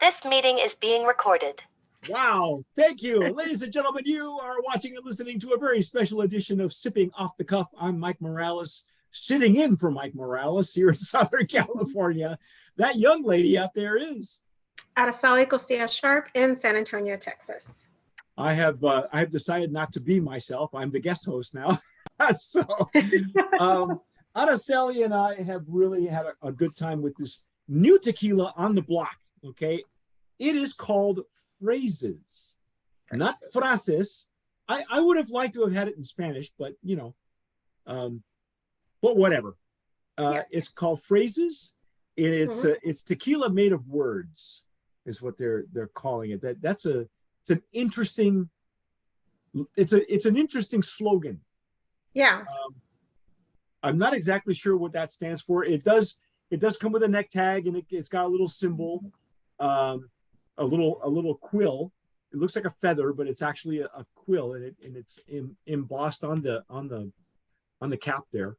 This meeting is being recorded. Wow, thank you. Ladies and gentlemen, you are watching and listening to a very special edition of Sipping Off the Cuff. I'm Mike Morales, sitting in for Mike Morales here in Southern California. That young lady out there is Araceli Costilla Sharp in San Antonio, Texas. I have decided not to be myself. I'm the guest host now. So Araceli and I have really had a good time with this new tequila on the block. Okay, it is called Phrases, not frases. I would have liked to have had it in Spanish, but but whatever. It's called Phrases. It is it's tequila made of words, is what they're calling it. It's an interesting slogan. Yeah. I'm not exactly sure what that stands for. It does come with a neck tag, and it's got a little symbol, a little quill. It looks like a feather, but it's actually a quill, and it's embossed on the cap there.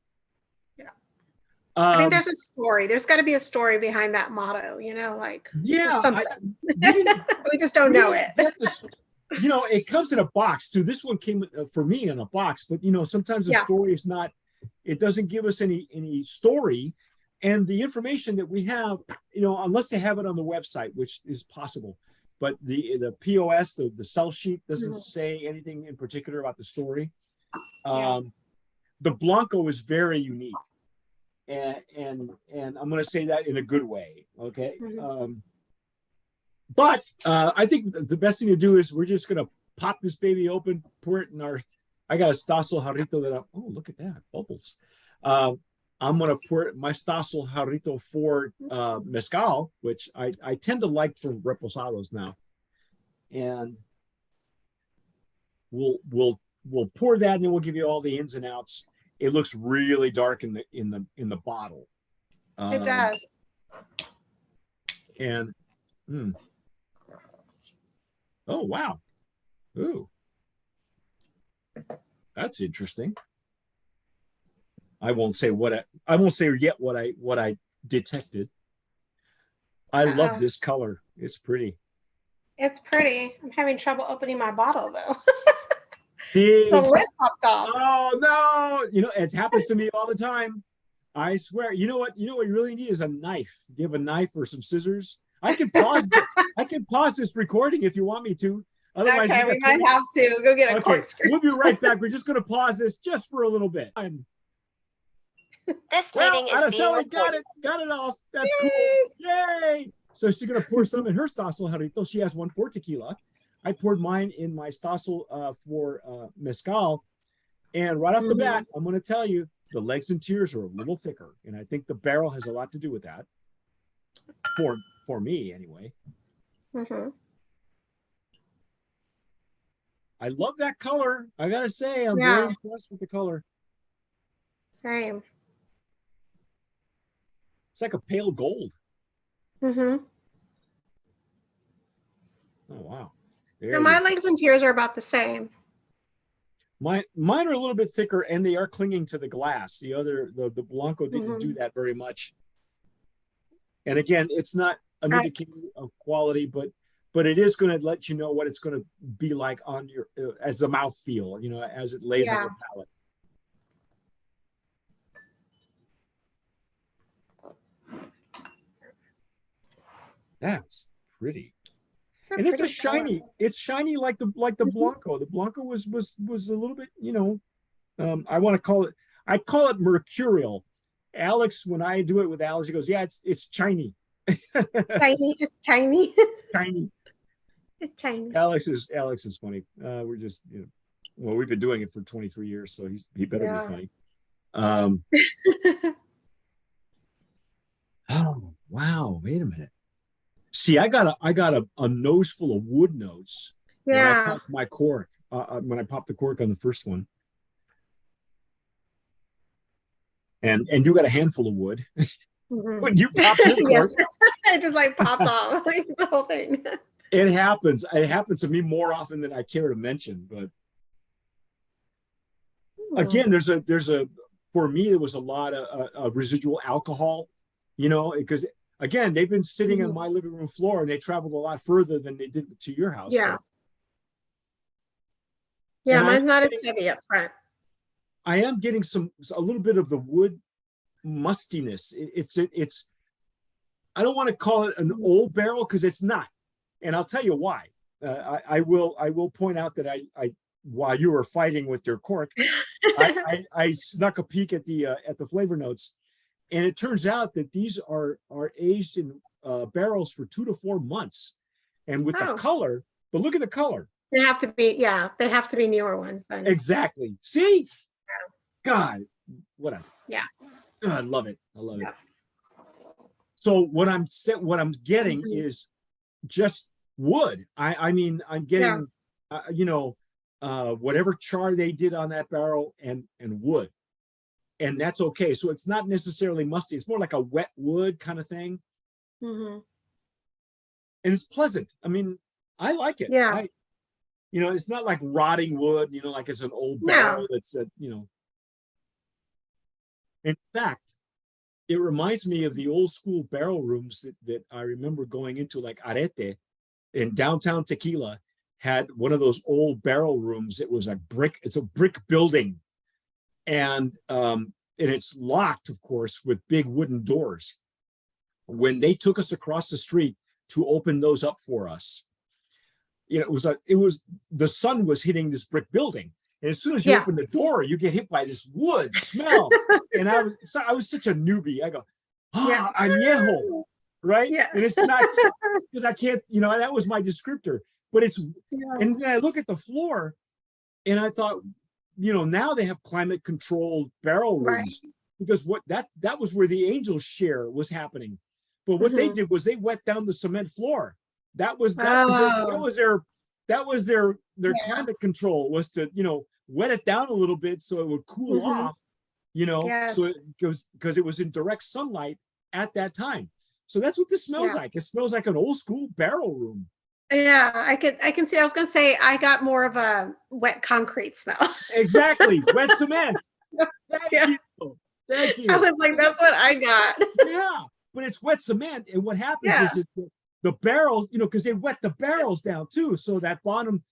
Yeah. I think there's a story. There's got to be a story behind that motto, we just don't know it. It comes in a box too. This one came for me in a box, but sometimes the story is not. It doesn't give us any story, and the information that we have, unless they have it on the website, which is possible, but the POS, the sell sheet doesn't say anything in particular about the story. The Blanco is very unique, and I'm going to say that in a good way. Okay. But I think the best thing to do is we're just going to pop this baby open, pour it in I got a Stasel Jarrito oh, look at that, bubbles. I'm going to pour my Stasel Jarrito for Mezcal, which I tend to like from Reposados now. And we'll pour that, and then we'll give you all the ins and outs. It looks really dark in the bottle. It does. And oh wow, ooh, that's interesting. I won't say yet what I detected. I love this color. It's pretty. It's pretty. I'm having trouble opening my bottle though. The lid popped off. Oh no! It happens to me all the time. I swear. You know what you really need is a knife. Do you have a knife or some scissors? I can pause. I can pause this recording if you want me to. Otherwise, okay, we might have to go get a corkscrew. We'll be right back. We're just going to pause this just for a little bit. This meeting is being recorded. Got it off. That's cool. Yay! So she's going to pour some in her Stasel Jarrito. She has one for tequila. I poured mine in my Stasel for Mezcal. And right off the bat, I'm going to tell you, the legs and tiers are a little thicker. And I think the barrel has a lot to do with that. For me, anyway. I love that color. I got to say, I'm very impressed with the color. Same. It's like a pale gold. Oh, wow. So my legs and tiers are about the same. Mine are a little bit thicker, and they are clinging to the glass. The Blanco didn't do that very much. And again, it's not an indicator of quality, but it is going to let you know what it's going to be like on your as the mouth feel, as it lays on your palate. That's pretty. And it's shiny. It's shiny like the Blanco. The Blanco was a little bit, I want to call it. I call it mercurial. Alex, when I do it with Alex, he goes, "Yeah, it's shiny." Tiny. It's tiny. Tiny. It's tiny. Alex is funny. We're just, we've been doing it for 23 years, so he better be funny. Oh wow! Wait a minute. See, I got a nose full of wood notes. Yeah. When I popped my cork, when I popped the cork on the first one, and you got a handful of wood when you popped your cork. It just popped off the whole thing. It happens. It happens to me more often than I care to mention. But again, there's a for me, there was a lot of residual alcohol, because again, they've been sitting on Mhm. my living room floor, and they traveled a lot further than they did to your house. Yeah. So. Yeah, And mine's not as heavy up front. I am getting a little bit of the wood mustiness. It's I don't want to call it an Mhm. old barrel because it's not, and I'll tell you why. I will point out that I while you were fighting with your cork, I snuck a peek at the flavor notes, and it turns out that these are aged in barrels for 2 to 4 months, and with the Oh, color. But look at the color. they have to be, yeah, they have to be newer ones then. Exactly. See, God, what a Yeah. I love it. I love it. Yeah. So what I'm getting Mhm. is just wood. I mean, I'm Yeah. getting, whatever char they did on that barrel and wood, and that's okay. So it's not necessarily musty. It's more like a wet wood kind of thing, Mhm. and it's pleasant. I mean, I like it. Yeah. It's not like rotting wood. Like it's an old barrel No. that's In fact, it reminds me of the old school barrel rooms that I remember going into, like Arete in downtown Tequila had one of those old barrel rooms. It's a brick building, and it's locked, of course, with big wooden doors. When they took us across the street to open those up for us, it was the sun was hitting this brick building, and as soon as you Yeah. open the door, you get hit by this wood smell. And I was such a newbie. I go, Yeah. añejo, right? Yeah. And it's not because I can't, that was my descriptor. But Yeah. and then I look at the floor, and I thought, now they have climate controlled barrel Right. rooms, because that was where the Angels share was happening. But what they Mhm. did was they wet down the cement floor. That was Oh, their yeah. climate control, was to wet it down a little bit so it would cool Mhm. off, Yes. so it goes, because it was in direct sunlight at that time. So that's what this smells Yeah. like. It smells like an old school barrel room. Yeah, I can see. I was gonna say I got more of a wet concrete smell. Exactly, wet cement. Thank Yeah. you. Thank I you. was like, that's what I got. Yeah, but it's wet cement, and what happens Yeah. is the barrels, because they wet the barrels down too, so that bottom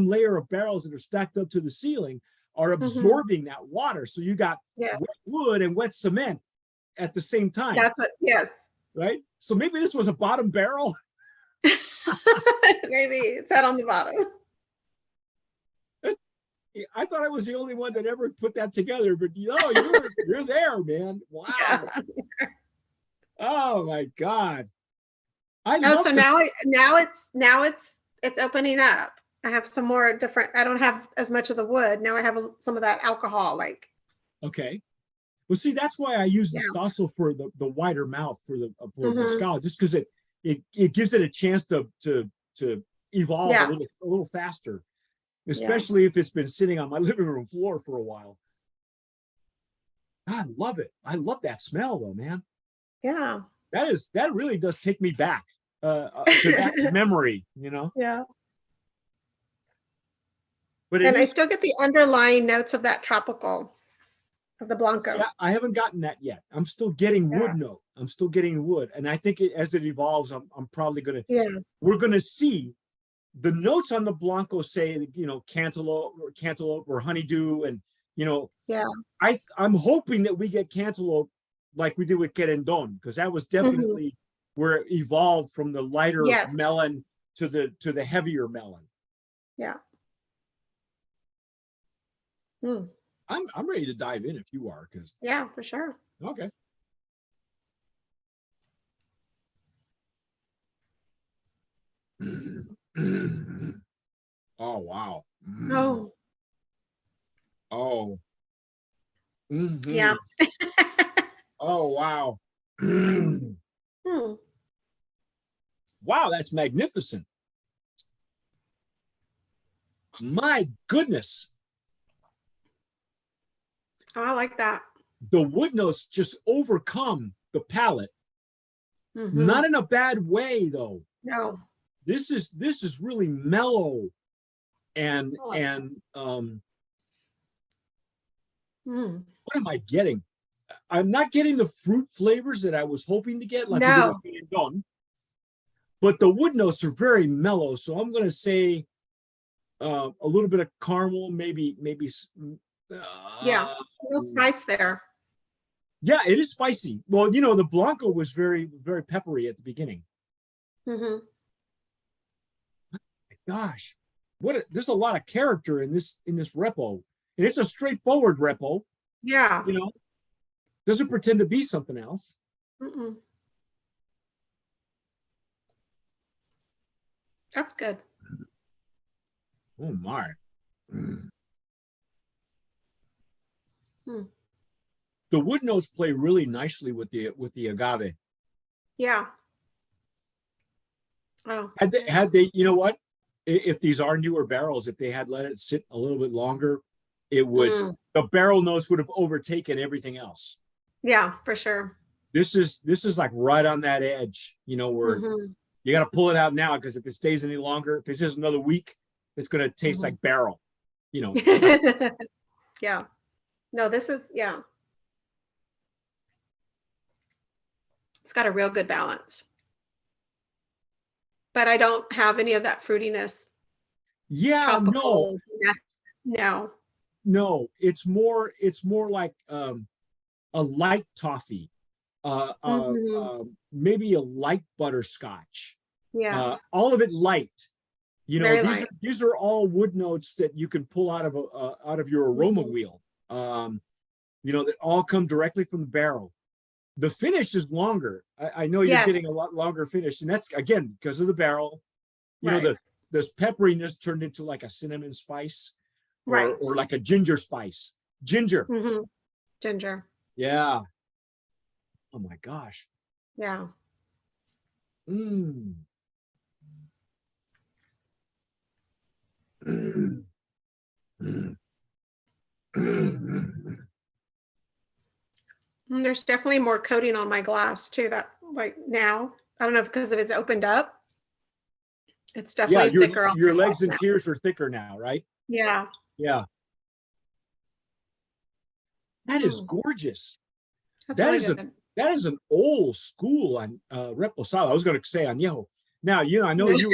layer of barrels that are stacked up to the ceiling are Mhm. absorbing that water. So you got Yeah. wet wood and wet cement at the same time, That's what, yes. right? So maybe this was a bottom barrel. Maybe it's that on the bottom. I thought I was the only one that ever put that together, but you're there, man. Wow. Yeah. Oh my God. Oh, so now it's opening up. I have some more different. I don't have as much of the wood now. I have some of that alcohol. Like, Okay. Well, see, that's why I use the yeah. Stossel for the wider mouth for Mhm. mezcal, just because it gives it a chance to evolve Yeah. a little faster, Yeah. especially if it's been sitting on my living room floor for a while. I love it. I love that smell, though, man. Yeah. That really does take me back to that memory, Yeah. But And I still get the underlying notes of that tropical, of the Blanco. Yeah, I haven't gotten that yet. I'm still getting Yeah. wood note. I'm still getting wood, and I think as it evolves, I'm probably Yeah. we're gonna see the notes on the Blanco say, cantaloupe or honeydew, and Yeah. I'm hoping that we get cantaloupe like we did with Querendon, because that was Mhm. definitely where it evolved from the lighter Yes. melon to the heavier melon. Yeah. Mm. I'm ready to dive in if you are, because Yeah, for sure. okay. Oh wow. Oh, Oh. Mhm. yeah. Oh wow. Hmm. Wow, that's magnificent. My goodness. Oh, I like that. The wood notes just overcome the palate. Mhm. Not in a bad way, though. No. This is really mellow and I like that. and Mm. what am I getting? I'm not getting the fruit flavors that I was hoping to get, like No. we did with Don, but the wood notes are very mellow. So I'm going to say a little bit of caramel, maybe. Yeah, no spice there. Yeah, it is spicy. Well, the Blanco was very, very peppery at the beginning. Mm-hmm. Gosh, there's a lot of character in this repo, and it's a straightforward repo. Yeah. Doesn't pretend to be something else. Mm-mm. That's good. Oh my. Mm. The wood notes play really nicely with the agave. Yeah. Oh. Had they, you know what? If these are newer barrels, if they had let it sit a little bit longer, it would the barrel notes would have overtaken everything else. Yeah, for sure. This is like right on that edge, where you got to pull it out now, because if it stays any longer, if it's just another week, it's going to taste like barrel, Yeah. No, this is, yeah. It's got a real good balance. But I don't have any of that fruitiness. Yeah, tropical. No. It's more like a light toffee, maybe a light butterscotch. Yeah. All of it light. These are all wood notes that you can pull out of your aroma wheel. That all come directly from the barrel. The finish is longer. I know you're getting a lot longer finish, and that's again because of the barrel. This pepperiness turned into like a cinnamon spice, or like a ginger spice. Ginger. Ginger. Yeah. Oh my gosh. Yeah. There's definitely more coating on my glass too. That like now, I don't know if because if it's opened up, it's definitely thicker. Your legs and tears are thicker now, right? Yeah. Yeah. That is gorgeous. That's really good. That is an old school on Reposado. I was going to say añejo. Now, I know you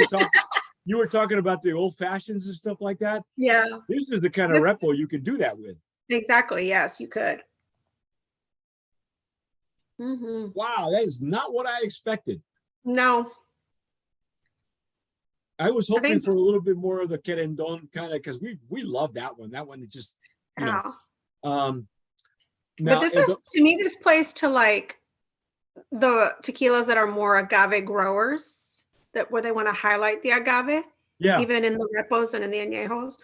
were talking about the old fashions and stuff like that. Yeah. This is the kind of repo you can do that with. Exactly. Yes, you could. Wow, that is not what I expected. No. I was hoping for a little bit more of the querendon kind of, because we love that one. That one is just, now, but this is, to me, this plays to like the tequilas that are more agave growers, where they want to highlight the agave, even in the repos and in the añejos,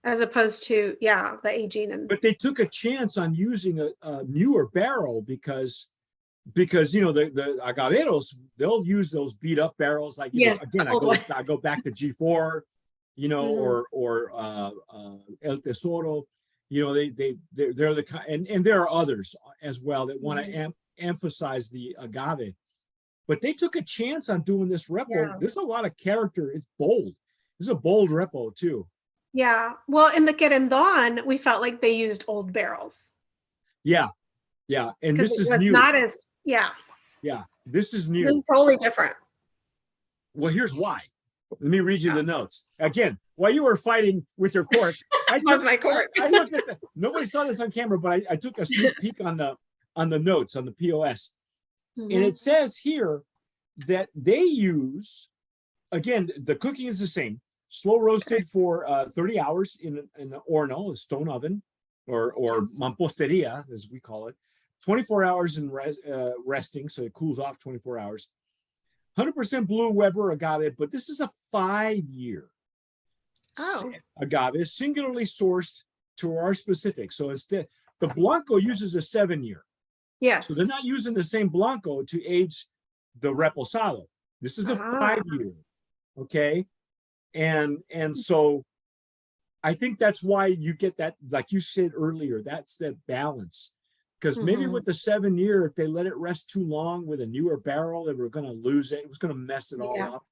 as opposed to the aging. But they took a chance on using a newer barrel because the agaveros, they'll use those beat up barrels. Like again, I go back to G4, or El Tesoro. They're the kind, and there are others as well that want to emphasize the agave, but they took a chance on doing this repo. There's a lot of character. It's bold. This is a bold repo too. Yeah. Well, in the querendon, we felt like they used old barrels. Yeah. And this is new. Not as This is new. This is totally different. Well, here's why. Let me read you the notes again. While you were fighting with your cork, I took my cork. I looked at nobody saw this on camera, but I took a sneak peek on the notes on the POS, and it says here that they use, again, the cooking is the same, slow roasted for 30 hours in an horno, a stone oven, or mamposteria as we call it, 24 hours in resting, so it cools off 24 hours. 100% blue Weber agave, but this is a 5-year agave, singularly sourced to our specific. So instead, the Blanco uses a 7-year. Yes. So they're not using the same Blanco to age the Reposado. This is a 5-year. Okay. And so I think that's why you get that, like you said earlier, that's that balance. Because maybe with the 7-year, if they let it rest too long with a newer barrel, they were going to lose it. It was going to mess it all up,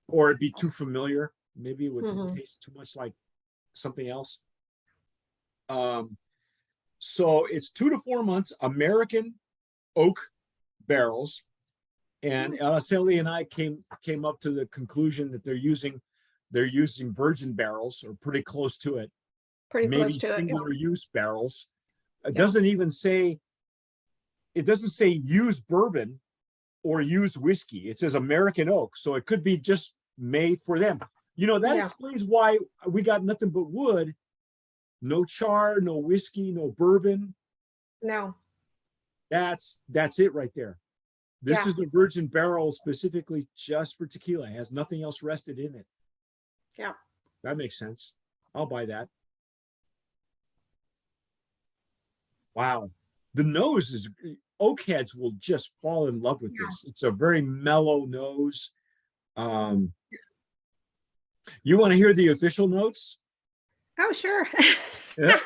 or it'd be too familiar. Maybe it would taste too much like something else. So it's 2 to 4 months American oak barrels. And Araceli and I came up to the conclusion that they're using virgin barrels, or pretty close to it. Maybe singular use barrels. It doesn't even say, it doesn't say used bourbon or used whiskey. It says American oak. So it could be just made for them. You know, that explains why we got nothing but wood. No char, no whiskey, no bourbon. No. That's it right there. This is the virgin barrel specifically just for tequila. It has nothing else rested in it. Yeah. That makes sense. I'll buy that. Wow. The nose is, oak heads will just fall in love with this. It's a very mellow nose. You want to hear the official notes? Oh, sure. Yeah.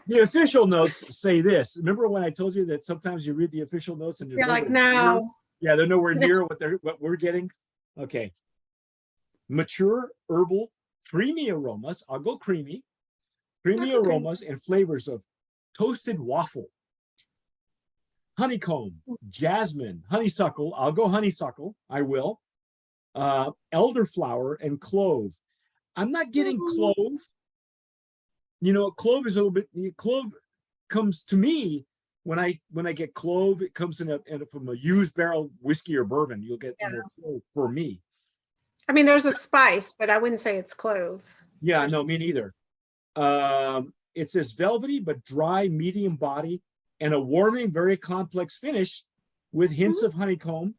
The official notes say this. Remember when I told you that sometimes you read the official notes and you're like, no. Yeah, they're nowhere near what we're getting. Okay. Mature, herbal, creamy aromas. I'll go creamy. Creamy aromas and flavors of toasted waffle, honeycomb, jasmine, honeysuckle. I'll go honeysuckle. I will. Elderflower and clove. I'm not getting clove. You know, clove is a little bit. Clove comes to me when I get clove. It comes from a used barrel whiskey or bourbon. You'll get more clove for me. I mean, there's a spice, but I wouldn't say it's clove. Yeah, no, me neither. It says velvety but dry, medium body, and a warming, very complex finish with hints of honeycomb.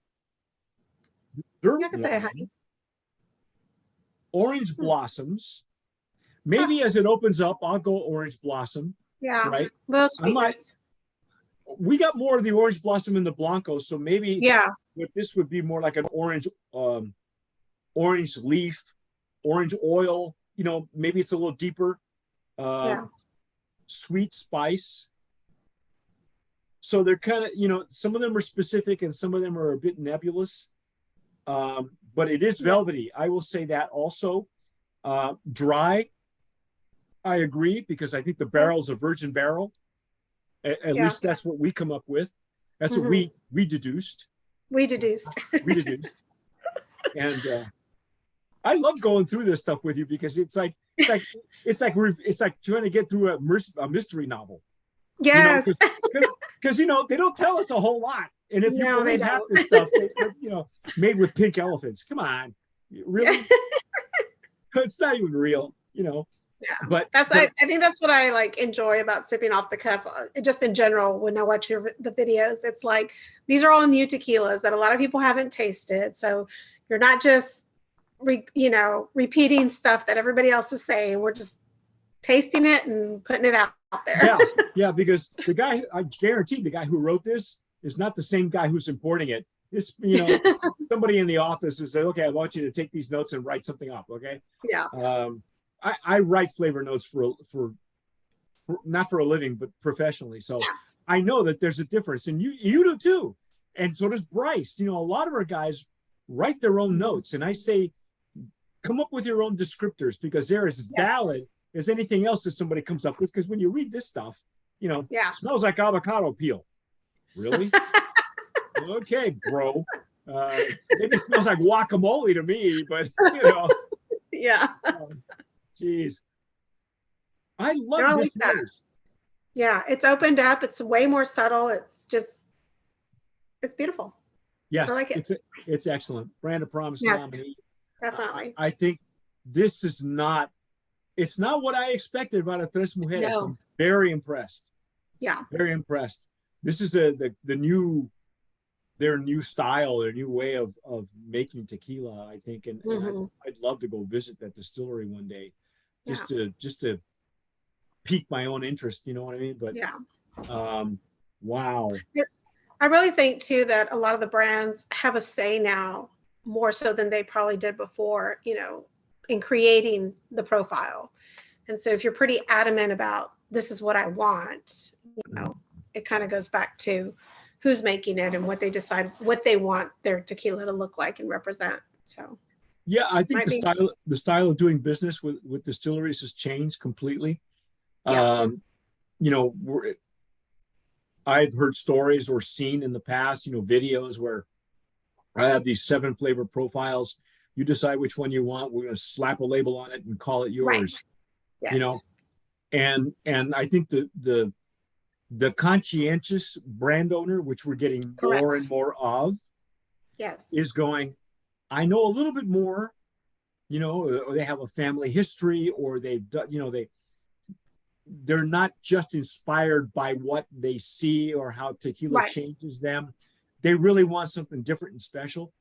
Orange blossoms. Maybe as it opens up, I'll go orange blossom. Yeah, right. We got more of the orange blossom in the Blanco, so maybe what this would be more like an orange, orange leaf, orange oil. You know, maybe it's a little deeper. Sweet spice. So they're kind of, you know, some of them are specific and some of them are a bit nebulous. But it is velvety. I will say that also. Dry. I agree, because I think the barrel is a virgin barrel. At least that's what we come up with. That's what we deduced. We deduced. And I love going through this stuff with you, because it's like trying to get through a mystery novel. Yes. Because you know, they don't tell us a whole lot. And if you believe half this stuff, you know, made with pink elephants. Come on, really? It's not even real, you know. Yeah, but I think that's what I like enjoy about sipping off the cuff. Just in general, when I watch the videos, it's like these are all new tequilas that a lot of people haven't tasted. So you're not just repeating stuff that everybody else is saying. We're just tasting it and putting it out there. Yeah, because the guy, I guarantee the guy who wrote this is not the same guy who's importing it. It's, you know, somebody in the office who said, okay, I want you to take these notes and write something up. Okay. Yeah. I write flavor notes for not for a living, but professionally. So I know that there's a difference, and you do too. And so does Bryce. You know, a lot of our guys write their own notes, and I say, come up with your own descriptors, because they're as valid as anything else that somebody comes up with. Because when you read this stuff, you know, smells like avocado peel. Really? Okay, bro. Maybe it smells like guacamole to me, but you know. Yeah. Jeez. I love this nose. Yeah, it's opened up. It's way more subtle. It's beautiful. Yes, I like it. It's excellent. Brand of Promise nominee. Definitely. I think this is it's not what I expected about a Tres Mujeres. No. I'm very impressed. Yeah. Very impressed. This is their new style, their new way of making tequila, I think. And I'd love to go visit that distillery one day. Just to pique my own interest, you know what I mean? But wow. I really think too that a lot of the brands have a say now, more so than they probably did before, you know, in creating the profile. And so if you're pretty adamant about this is what I want, you know, it kind of goes back to who's making it and what they decide, what they want their tequila to look like and represent. So yeah, I think the style of doing business with distilleries has changed completely. You know, I've heard stories or seen in the past, videos where I have these 7 flavor profiles. You decide which one you want. We're going to slap a label on it and call it yours. Right. You know, and I think the conscientious brand owner, which we're getting more and more of, is going, I know a little bit more, or they have a family history, or they've done, they're not just inspired by what they see or how tequila changes them. They really want something different and special.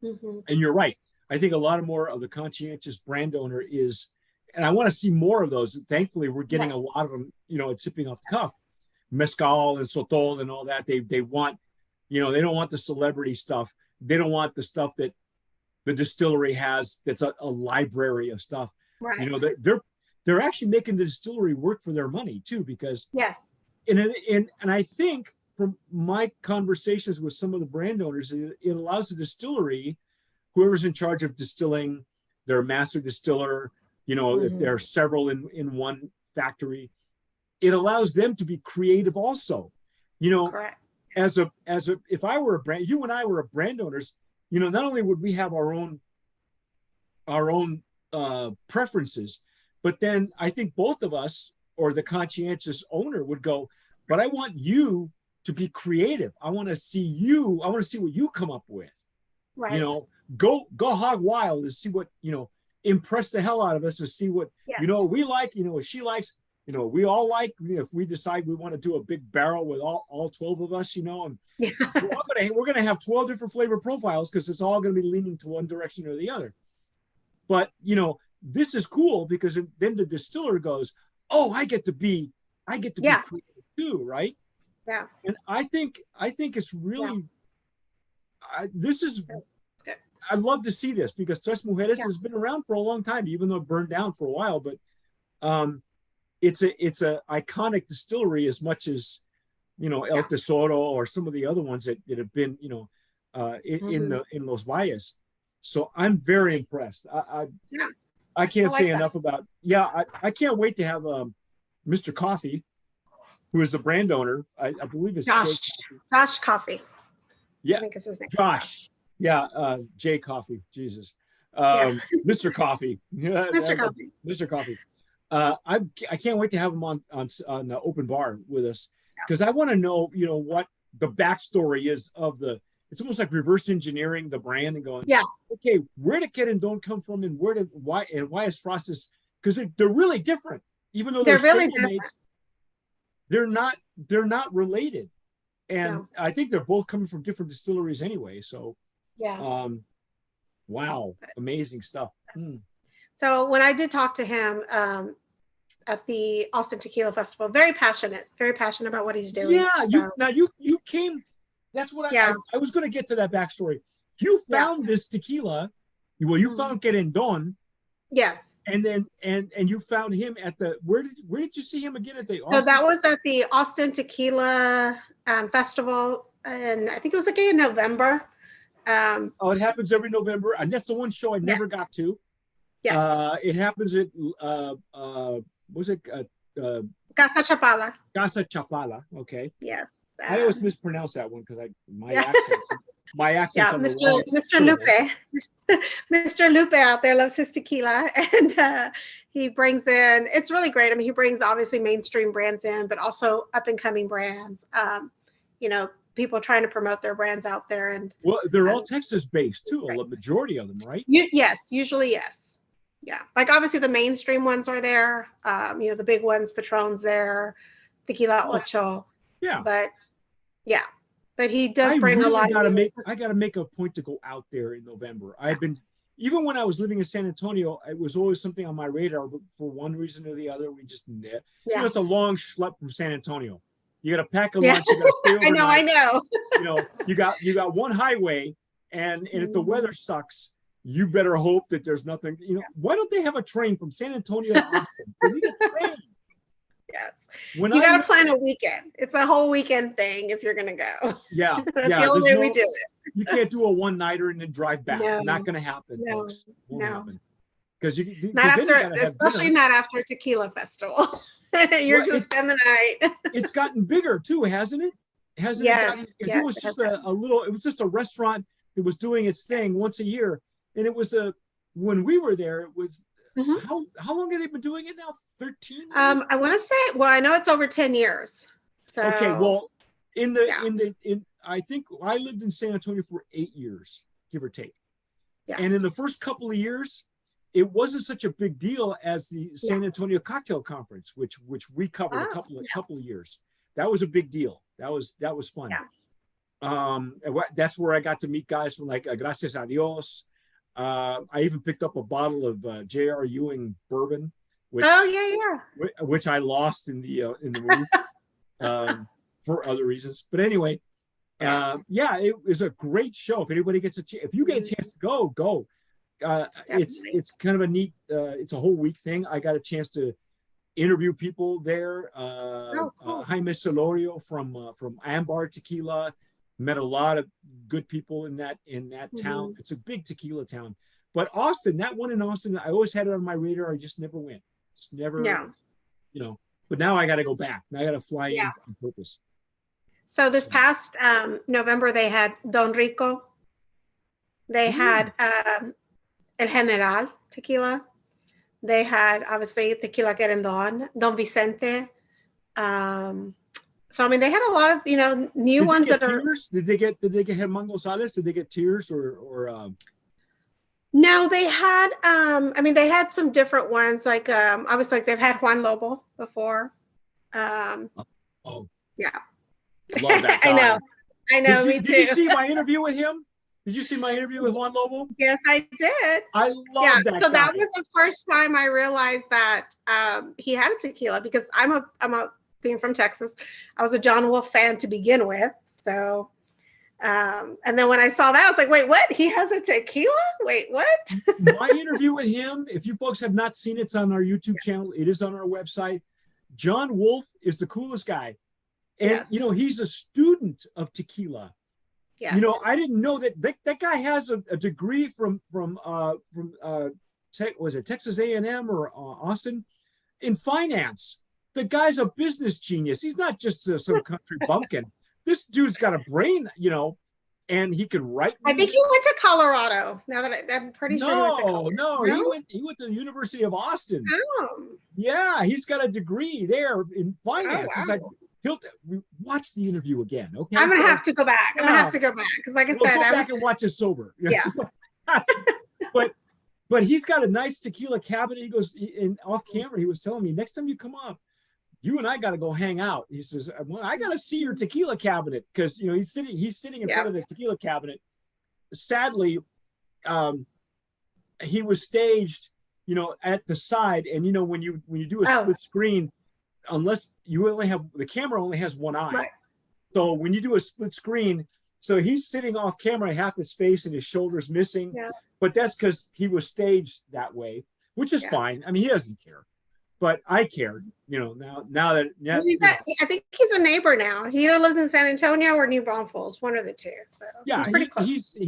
Mm-hmm. And you're right. I think a lot more of the conscientious brand owner is, and I want to see more of those. Thankfully, we're getting a lot of them, it's tipping off the cuff. Mezcal and Sotol and all that. They want, they don't want the celebrity stuff. They don't want the stuff that the distillery has. That's a library of stuff. Right. They're actually making the distillery work for their money too, because and I think from my conversations with some of the brand owners, it allows the distillery, whoever's in charge of distilling, their master distiller, if there are several in one factory, it allows them to be creative also. As if I were a brand, you and I were a brand owners, not only would we have our own preferences, but then I think both of us, or the conscientious owner, would go, but I want you to be creative. I want to see what you come up with. Right. Go hog wild and see what, impress the hell out of us and see what, we like, what she likes, we all like, if we decide we want to do a big barrel with all 12 of us, and we're going to have 12 different flavor profiles because it's all going to be leaning to one direction or the other. But, this is cool because then the distiller goes, oh, I get to be creative too, right? Yeah. And I think it's really, this is, I'd love to see this because Tres Mujeres has been around for a long time, even though it burned down for a while. But it's a iconic distillery as much as, El Tesoro or some of the other ones that have been, in Los Valles. So I'm very impressed. I can't say enough about. I can't wait to have Mr. Coffee, who is the brand owner. I believe it's Josh Coffee. Yeah, I think it's his name. Josh. Yeah, Jay Coffee. Jesus. Mr. Coffee. Mr. Coffee. Mr. Coffee. I can't wait to have him on the open bar with us because I want to know, what the backstory is of the. It's almost like reverse engineering the brand and going, okay, where did Querendón come from and why is Frosted? Because they're really different, even though they're really different. They're not related, and I think they're both coming from different distilleries anyway. So wow, amazing stuff. So when I did talk to him at the Austin Tequila Festival, very passionate about what he's doing. Yeah, you came. That's what I was going to get to that backstory. You found this tequila. Well, you found Querendón. Yes. And then and you found him at the where did you see him again at the Austin? So that was at the Austin Tequila Festival, and I think it was like in November. It happens every November, and that's the one show I never got to. Yeah. It happens at Casa Chapala. Casa Chapala. Okay. Yes. I always mispronounce that one because my accent's Mr. Lupe. Mr. Lupe out there loves his tequila, and he brings in. It's really great. I mean, he brings obviously mainstream brands in, but also up and coming brands. People trying to promote their brands out there, and they're all Texas based too. A majority of them, right? Yes, usually yes. Yeah, like obviously the mainstream ones are there. The big ones, Patron's there, Tequila Ocho. Yeah, but he does bring a lot. I got to make a point to go out there in November. I've been, even when I was living in San Antonio, it was always something on my radar, but for one reason or the other, we just it's a long schlep from San Antonio. You got to pack a lunch. You got to stay overnight. I know. You got one highway, and if the weather sucks, you better hope that there's nothing. Why don't they have a train from San Antonio to Austin? They need a train. Yes. You got to plan a weekend. It's a whole weekend thing if you're going to go. Yeah. That's the only way we do it. You can't do a one-nighter and then drive back. No. Not going to happen, folks. Won't happen. Because especially not after Tequila Festival. You're just spend the night. It's gotten bigger too, hasn't it? Hasn't it gotten, yes, it was just a little, it was just a restaurant that was doing its thing once a year. And it was when we were there, it was, how long have they been doing it now? 13 years? I want to say, well, I know it's over 10 years. So okay, well, I think I lived in San Antonio for 8 years, give or take. Yeah. And in the first couple of years, it wasn't such a big deal as the San Antonio Cocktail Conference, which we covered a couple of years. That was a big deal. That was fun. Yeah. That's where I got to meet guys from like Gracias a Dios. I even picked up a bottle of J.R. Ewing bourbon, which I lost in the move for other reasons. But anyway, it was a great show. If anybody gets if you get a chance to go. It's kind of a neat. It's a whole week thing. I got a chance to interview people there. Cool. Jaime Solorio from Ambar Tequila. Met a lot of good people in that town. It's a big tequila town. But Austin, that one in Austin, I always had it on my radar. I just never went. Just never, But now I got to go back. Now I got to fly in on purpose. So this past November, they had Don Rico. They had El General Tequila. They had obviously Tequila Querendon, Don Vicente. So I mean, they had a lot of new ones that are. Did they get Germán González? Did they get tears or? No, they had. They had some different ones. Like I was like, they've had Juan Lobo before. Yeah. Love that guy. I know. Me too. Did you see my interview with him? Did you see my interview with Juan Lobo? Yes, I did. I love that. So guy. That was the first time I realized that he had a tequila, because I'm a being from Texas, I was a John Wolf fan to begin with. So, and then when I saw that, I was like, wait, what? He has a tequila? Wait, what? My interview with him, if you folks have not seen it, it's on our YouTube channel. It is on our website. John Wolf is the coolest guy. And, he's a student of tequila. Yeah. I didn't know that guy has a degree from was it Texas A&M or Austin in finance. The guy's a business genius. He's not just some country bumpkin. This dude's got a brain, and he can write. I think he went to Colorado. Now that I'm pretty sure. No, he went to the University of Austin. Oh. Yeah, he's got a degree there in finance. Oh, wow. It's like watch the interview again. Okay, I'm gonna have to go back. I'm gonna have to go back because, like I said, go back and watch it sober. Yeah. But he's got a nice tequila cabinet. He goes off camera. He was telling me, next time you come up, you and I got to go hang out. He says, well, I got to see your tequila cabinet, because he's sitting in front of the tequila cabinet. Sadly, he was staged, at the side, and when you do a split screen, unless you only have the camera only has one eye. Right. So when you do a split screen, so he's sitting off camera, half his face and his shoulders missing. Yeah. But that's because he was staged that way, which is fine. I mean, he doesn't care. But I cared, now that I think he's a neighbor now. He either lives in San Antonio or New Braunfels, one of the two. So yeah, he's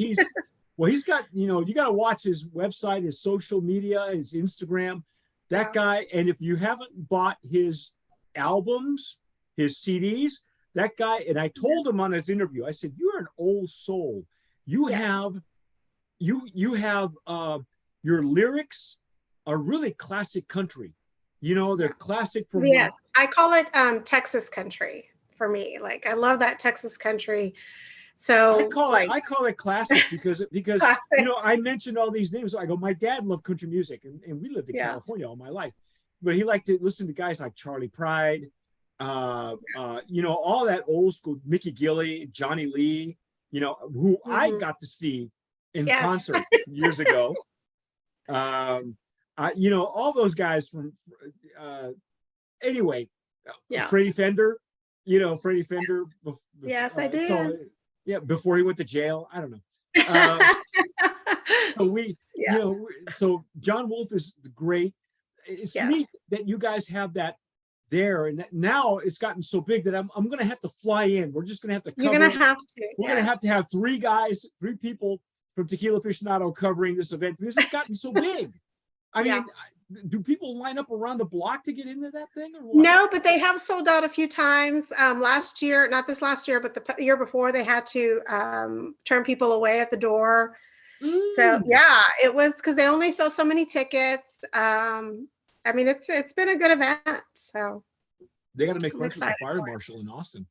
well, he's got, you got to watch his website, his social media, his Instagram, that guy. And if you haven't bought his albums, his CDs, that guy, and I told him on his interview, I said, you're an old soul. You have your lyrics are really classic country. They're classic for me. I call it Texas country for me. Like, I love that Texas country. So I call it classic because classic. I mentioned all these names. So I go, my dad loved country music, and we lived in California all my life. But he liked to listen to guys like Charlie Pride, all that old school, Mickey Gilley, Johnny Lee, who I got to see in concert years ago. All those guys from Freddie Fender, Freddie Fender. Yes, I did. So, before he went to jail, I don't know. So John Wolf is great. It's neat that you guys have that there, and now it's gotten so big that I'm going to have to fly in. We're just going to have to cover. You're going to have to. We're going to have three people from Tequila Aficionado covering this event, because it's gotten so big. I mean, do people line up around the block to get into that thing or what? No, but they have sold out a few times. Last year, not this last year, but the year before, they had to turn people away at the door. So yeah, it was because they only sell so many tickets. I mean, it's been a good event. So they got to make friends with the fire marshal in Austin.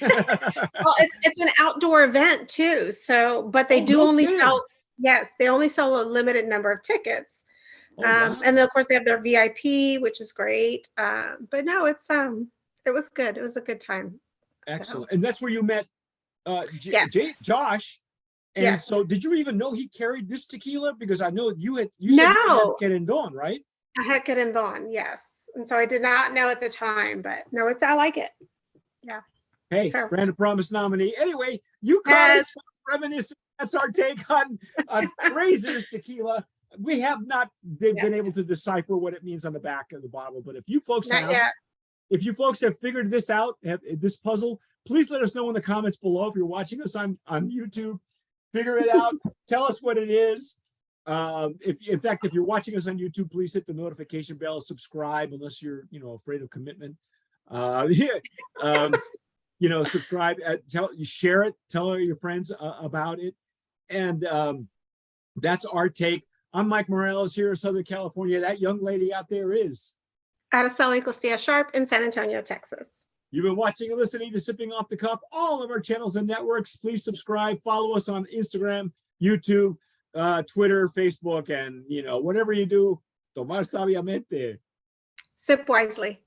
Well, it's an outdoor event too. So, but they do only sell. Yes, they only sell a limited number of tickets. Wow. And then of course they have their VIP, which is great. But no, it was good. It was a good time. Excellent. So. And that's where you met Josh. And so did you even know he carried this tequila? Because I know you said you had Querendon, right? I had Querendon, yes. And so I did not know at the time, but no, I like it. Yeah. Hey, Brandon Promise nominee. Anyway, you caught us reminiscing. That's our take on Razor's tequila. We have not been able to decipher what it means on the back of the bottle, but if you folks have figured this out, this puzzle, please let us know in the comments below. If you're watching us on YouTube, figure it out. Tell us what it is. If you're watching us on YouTube, please hit the notification bell, subscribe, unless you're afraid of commitment. Subscribe, share it, tell your friends about it. And that's our take. I'm Mike Morales here in Southern California. That young lady out there is Araceli Costilla Sharp in San Antonio, Texas. You've been watching and listening to Sipping Off the Cup. All of our channels and networks. Please subscribe. Follow us on Instagram, YouTube, Twitter, Facebook, and whatever you do, tomar sabiamente. Sip wisely.